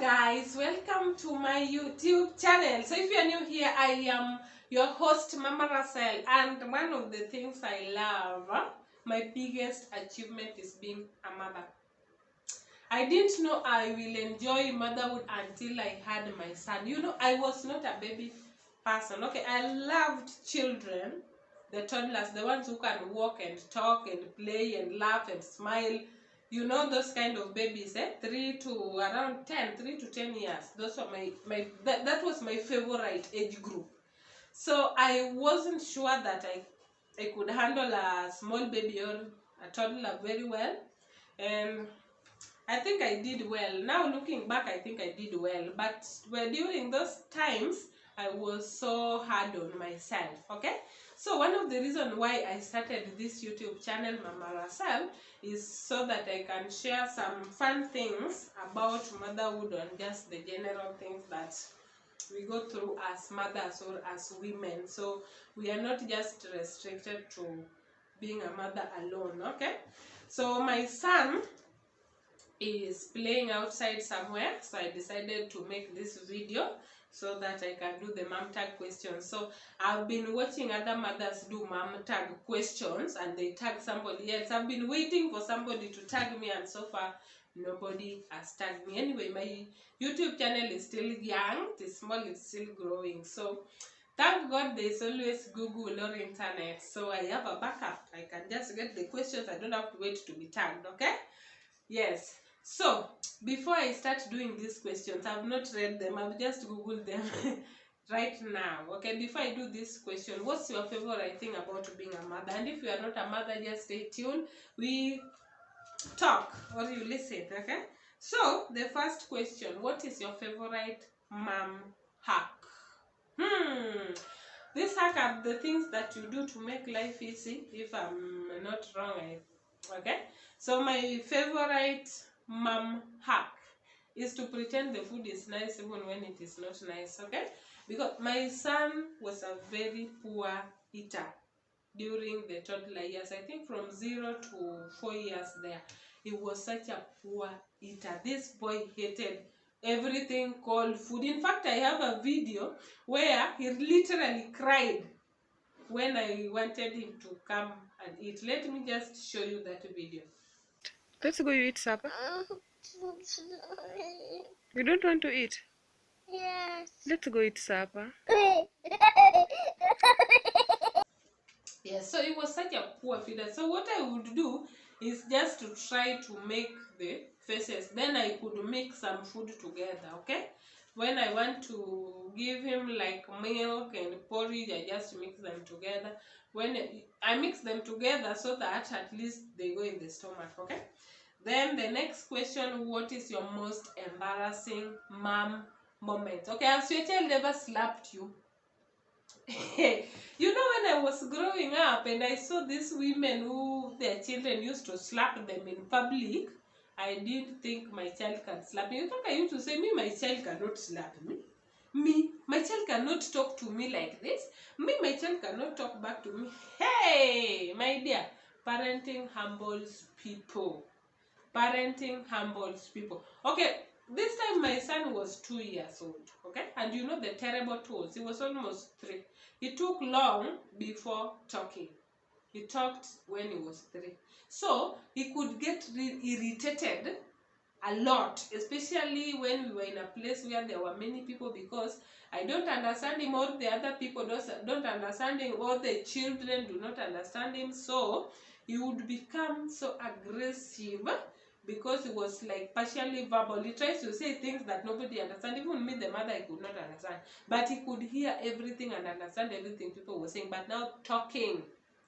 guys, welcome to my YouTube channel. So if you are new here, I am your host Mama Russell, and one of the things I love, my biggest achievement is being a mother. I didn't know I will enjoy motherhood until I had my son. You know, I was not a baby person. Okay, I loved children, the toddlers, the ones who can walk and talk and play and laugh and smile. You know, those kind of babies, 3 to around 10, 3 to 10 years. Those are that was my favorite age group. So I wasn't sure that I could handle a small baby or a toddler very well. And I think I did well. Now looking back, I think I did well. But during those times, I was so hard on myself. Okay? So one of the reasons why I started this YouTube channel, Mama Russell, is so that I can share some fun things about motherhood and just the general things that we go through as mothers or as women. So we are not just restricted to being a mother alone. Okay? So my son is playing outside somewhere, so I decided to make this video so that I can do the mom tag questions. So I've been watching other mothers do mom tag questions and they tag somebody else. I've been waiting for somebody to tag me, and so far nobody has tagged me. Anyway, my YouTube channel is still young, it's small, it's still growing. So thank God there's always Google or internet, so I have a backup. I can just get the questions, I don't have to wait to be tagged. Okay? Yes. So before I start doing these questions, I've not read them, I've just Googled them right now. Okay, before I do this question, what's your favorite thing about being a mother? And if you are not a mother, just stay tuned. We talk or you listen. Okay, so the first question, what is your favorite mom hack? This hack are the things that you do to make life easy, if I'm not wrong. Okay, so my favorite mom hack is to pretend the food is nice even when it is not nice. Okay, because my son was a very poor eater during the toddler years. I think from 0 to 4 years there, he was such a poor eater. This boy hated everything called food. In fact, I have a video where he literally cried when I wanted him to come and eat. Let me just show you that video. Let's go, you eat supper. You don't want to eat? Yes. Let's go eat supper. Yes, so it was such a poor feeder. So what I would do is just to try to make the faces. Then I could mix some food together, okay? When I want to give him like milk and porridge, I just mix them together. When I mix them together so that at least they go in the stomach, okay? Then the next question, what is your most embarrassing mom moment? Okay, has your child ever slapped you? You know, when I was growing up and I saw these women who their children used to slap them in public, I didn't think my child can slap me. In fact, I used to say, my child cannot slap me. My child cannot talk to me like this. My child cannot talk back to me. Hey, my dear, parenting humbles people. Parenting humbles people. Okay, this time my son was 2 years old, okay? And you know the terrible tools. He was almost 3. It took long before talking. He talked when he was 3. So he could get irritated a lot, especially when we were in a place where there were many people, because I don't understand him, or the other people don't understand him, or the children do not understand him. So he would become so aggressive because he was like partially verbal. He tries to say things that nobody understands. Even me, the mother, I could not understand. But he could hear everything and understand everything people were saying. But now talking,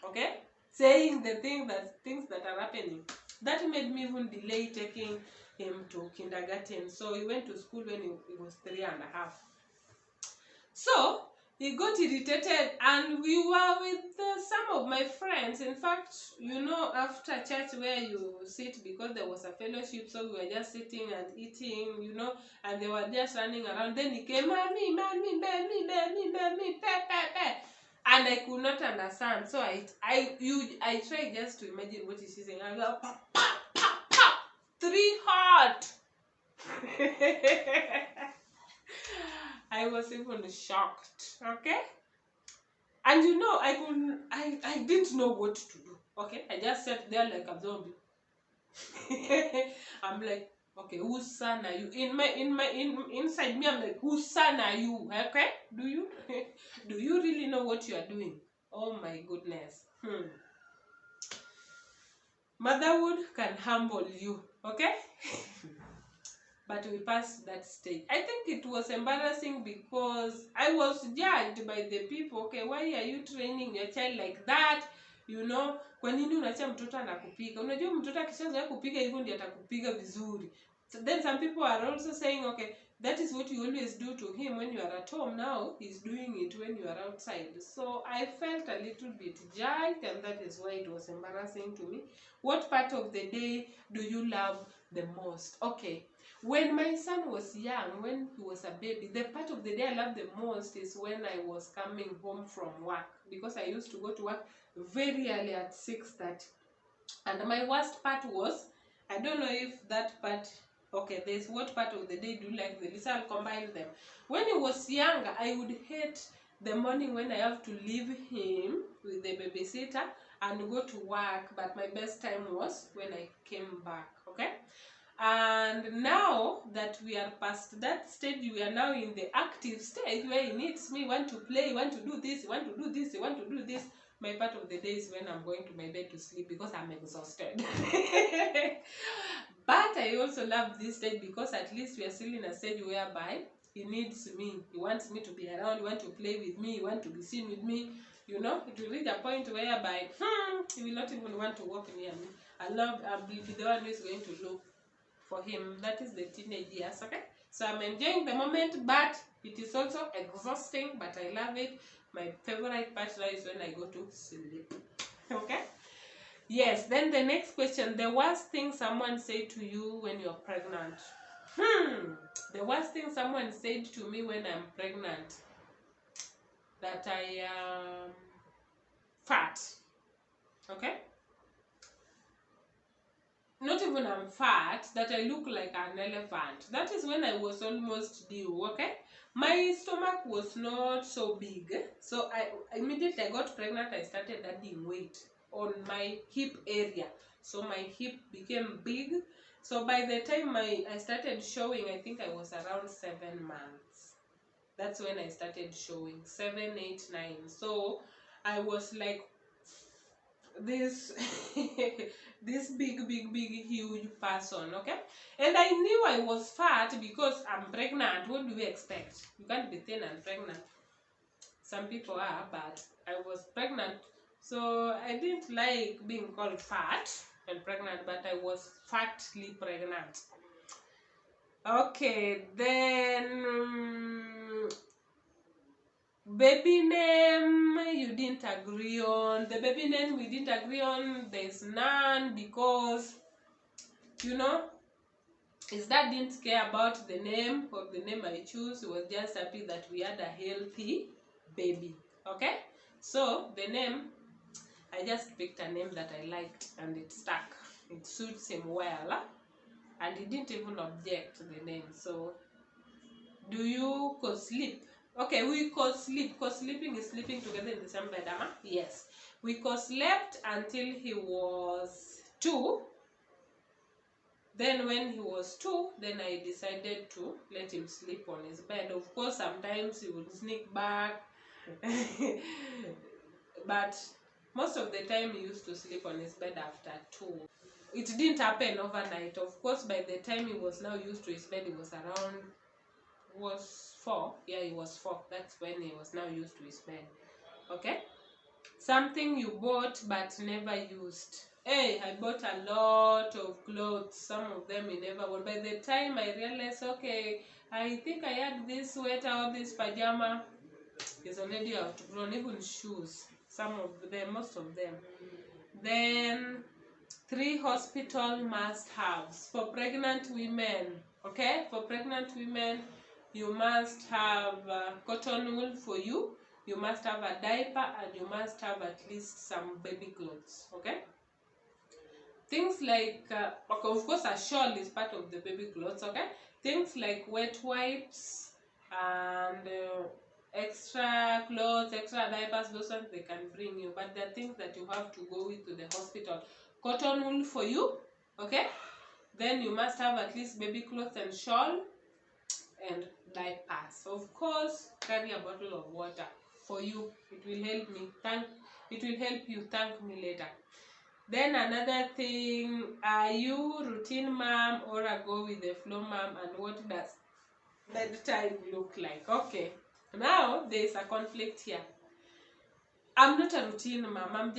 okay? Saying the things that are happening. That made me even delay taking him to kindergarten. So he went to school when he was 3 and a half. So he got irritated, and we were with some of my friends. In fact, you know, after church where you sit, because there was a fellowship, so we were just sitting and eating, you know, and they were just running around. Then he came, mommy, pe. And I could not understand. So I tried just to imagine what he's saying. I go, pa, 3 hot. I was even shocked, okay? And you know, I didn't know what to do. Okay, I just sat there like a zombie. I'm like, okay, whose son are you? Inside me, I'm like, whose son are you? Okay, do you do you really know what you are doing? Oh my goodness. Motherhood can humble you. Okay. But we passed that stage. I think it was embarrassing because I was judged by the people. Okay, why are you training your child like that? You know, kwa nini unaacha mtoto anakupiga? Unajua mtoto akishazoea kupiga hivyo ndiye atakupiga vizuri. So then some people are also saying, okay, that is what you always do to him when you are at home. Now he's doing it when you are outside. So I felt a little bit judged, and that is why it was embarrassing to me. What part of the day do you love the most? Okay, when my son was young, when he was a baby, the part of the day I love the most is when I was coming home from work, because I used to go to work very early at 6:30. And my worst part was, I don't know if that part, okay, there's what part of the day do you like the least? I'll combine them. When he was younger, I would hate the morning when I have to leave him with the babysitter and go to work, but my best time was when I came back, okay? And now that we are past that stage, we are now in the active stage where he needs me, want to play, want to do this, want to do this, want to do this. My part of the day is when I'm going to my bed to sleep because I'm exhausted. But I also love this stage because at least we are still in a stage whereby he needs me. He wants me to be around, he wants to play with me, he wants to be seen with me. You know, it will reach a point whereby he will not even want to walk near me. I'll be the one who is going to look for him. That is the teenage years, okay? So I'm enjoying the moment, but it is also exhausting, but I love it. My favorite part now is when I go to sleep. Okay? Yes, then the next question, the worst thing someone said to you when you're pregnant. The worst thing someone said to me when I'm pregnant, that I am fat. Okay? Not even I'm fat, that I look like an elephant. That is when I was almost due, okay? My stomach was not so big. So I immediately I got pregnant, I started adding weight on my hip area. So my hip became big. So by the time I started showing, I think I was around 7 months. That's when I started showing, 7, 8, 9. So I was like this this big huge person, okay? And I knew I was fat because I'm pregnant. What do we expect? You can't be thin and pregnant. Some people are, but I was pregnant, so I didn't like being called fat and pregnant, but I was fatly pregnant. Okay, then baby name you didn't agree on. The baby name we didn't agree on, there's none, because you know his dad didn't care about the name or the name I choose. He was just happy that we had a healthy baby. Okay, so the name, I just picked a name that I liked and it stuck. It suits him well, and he didn't even object to the name. So do you co-sleep? Okay, we co-sleep. Co-sleeping is sleeping together in the same bed, Ama? Yes. We co-slept until he was 2. Then when he was 2, then I decided to let him sleep on his bed. Of course, sometimes he would sneak back. But most of the time he used to sleep on his bed after 2. It didn't happen overnight. Of course, by the time he was now used to his bed, he was around, was 4. Yeah, he was 4. That's when he was now used to his bed. Okay? Something you bought but never used. Hey, I bought a lot of clothes. Some of them he never wore. By the time I realized, okay, I think I had this sweater or this pajama, it's already outgrown. Even shoes. Some of them, most of them. Then 3 hospital must-haves for pregnant women. Okay, for pregnant women, you must have cotton wool for you. You must have a diaper, and you must have at least some baby clothes. Okay, things like okay, of course a shawl is part of the baby clothes. Okay, things like wet wipes and extra clothes, extra diapers, those ones they can bring you, but there are things that you have to go with to the hospital. Cotton wool for you, okay? Then you must have at least baby clothes and shawl and diapers. Of course, carry a bottle of water for you. It will help me. It will help you. Thank me later. Then another thing, are you routine mom or a go with the flow mom, and what does bedtime look like? Okay, now there is a conflict here. I'm not a routine mom.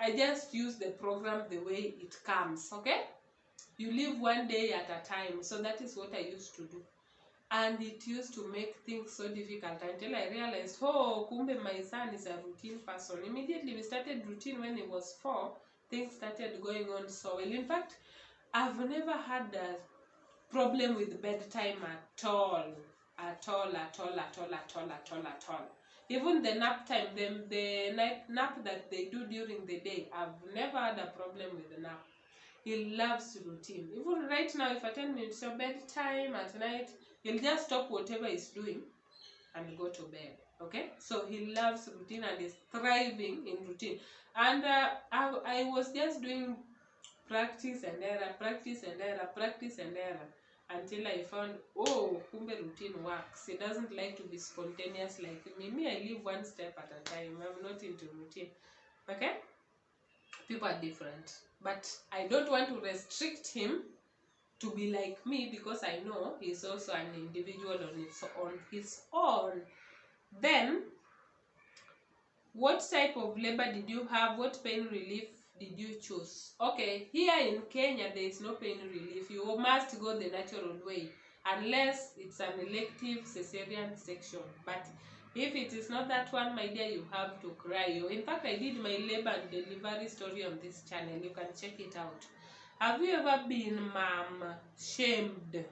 I just use the program the way it comes. Okay, you live one day at a time. So that is what I used to do. And it used to make things so difficult until I realized, oh, kumbe my son is a routine person. Immediately we started routine when he was 4. Things started going on so well. In fact, I've never had a problem with bedtime at all. At all. Even the nap time, the nap that they do during the day, I've never had a problem with the nap. He loves routine. Even right now, if I tell him it's your bedtime at night, he'll just stop whatever he's doing and go to bed. Okay? So he loves routine and is thriving in routine. And I was just doing practice and error until I found, oh, kumbe routine works. He doesn't like to be spontaneous like me. Me, I live one step at a time. I'm not into routine. Okay? People are different. But I don't want to restrict him to be like me, because I know he's also an individual on his own. Then, what type of labor did you have? What pain relief did you choose? Okay, here in Kenya, there is no pain relief. You must go the natural way, unless it's an elective cesarean section. But if it is not that one, my dear, you have to cry. In fact, I did my labor and delivery story on this channel. You can check it out. Have you ever been mom shamed?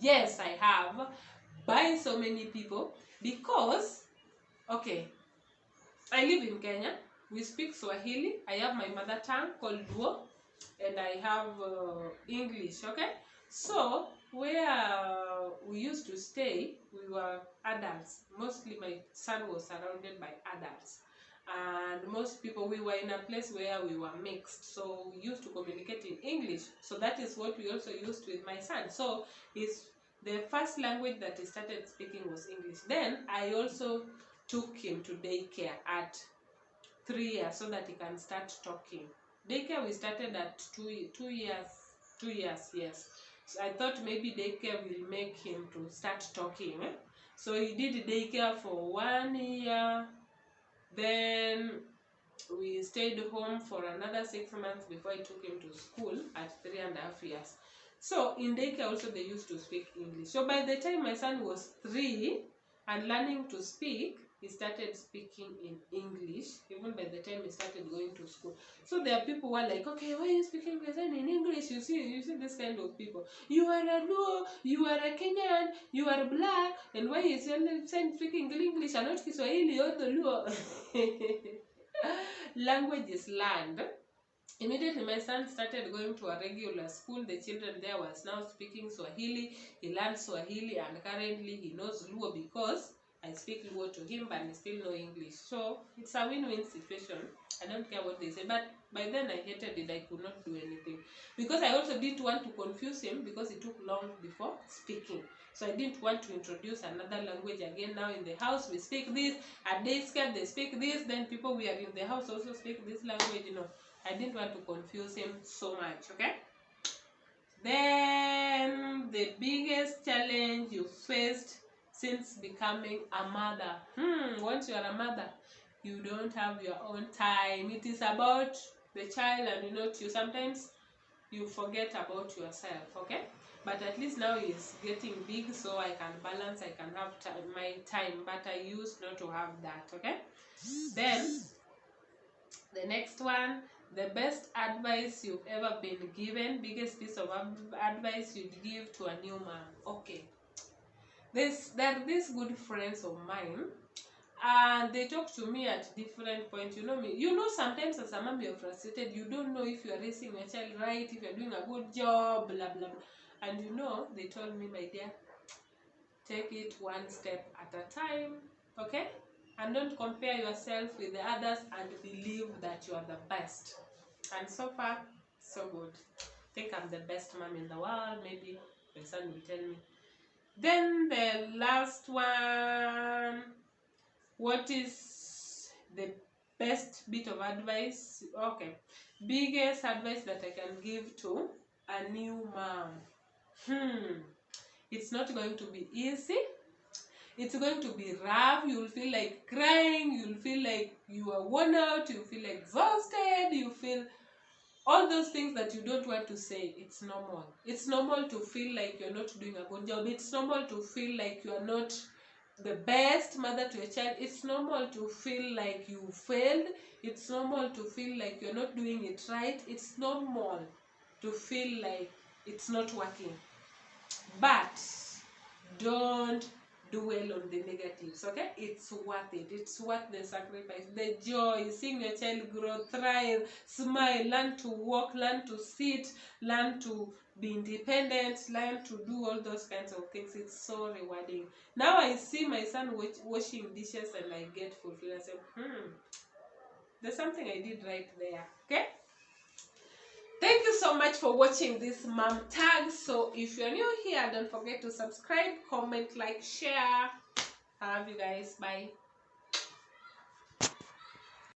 Yes, I have, by so many people, because, okay, I live in Kenya. We speak Swahili. I have my mother tongue called Luo, and I have English, okay? So, where we used to stay, we were adults. Mostly my son was surrounded by adults. And most people, we were in a place where we were mixed. So, we used to communicate in English. So, that is what we also used with my son. So, the first language that he started speaking was English. Then, I also took him to daycare at 3 years so that he can start talking. Daycare we started at 2 years, yes. So I thought maybe daycare will make him to start talking. So he did daycare for 1 year. Then we stayed home for another 6 months before I took him to school at 3.5 years. So in daycare also they used to speak English. So by the time my son was 3 and learning to speak, he started speaking in English, even by the time he started going to school. So there are people who are like, okay, why are you speaking in English? You see this kind of people. You are a Luo, you are a Kenyan, you are black, and why is your son speaking English and not Kiswahili or the Luo? Language is learned. Immediately my son started going to a regular school. The children there was now speaking Swahili. He learned Swahili, and currently he knows Luo because I speak Luo to him, but he still know English. So it's a win-win situation. I don't care what they say. But by then I hated it. I could not do anything. Because I also didn't want to confuse him, because it took long before speaking. So I didn't want to introduce another language again. Now in the house we speak this. At daycare they speak this. Then people we are in the house also speak this language, I didn't want to confuse him so much, okay? Then the biggest challenge you faced since becoming a mother. Once you are a mother, you don't have your own time. It is about the child and not you. Sometimes you forget about yourself, okay? But at least now he's getting big, so I can balance, I can have my time. But I used not to have that, okay? Then, the next one, the best advice you've ever been given, biggest piece of advice you'd give to a new mom. Okay. There are these good friends of mine, and they talk to me at different points. You know me. Sometimes as a mom you're frustrated. You don't know if you are raising your child right, if you're doing a good job, blah, blah, blah. And you know, they told me, my dear, take it one step at a time, okay? And don't compare yourself with the others and believe that you are the best. And so far, so good. I think I'm the best mom in the world. Maybe my son will tell me. Then the last one, what is the best bit of advice? Okay, biggest advice that I can give to a new mom. It's not going to be easy. It's going to be rough. You'll feel like crying. You'll feel like you are worn out. You feel exhausted. You feel all those things that you don't want to say. It's normal. It's normal to feel like you're not doing a good job. It's normal to feel like you're not the best mother to a child. It's normal to feel like you failed. It's normal to feel like you're not doing it right. It's normal to feel like it's not working. But don't dwell on the negatives, okay? It's worth it. It's worth the sacrifice, the joy, seeing your child grow, thrive, smile, learn to walk, learn to sit, learn to be independent, learn to do all those kinds of things. It's so rewarding. Now I see my son washing dishes and I get fulfilled. I say, there's something I did right there, okay? Thank you so much for watching this mom tag. So if you're new here, don't forget to subscribe, comment, like, share. I love you guys. Bye.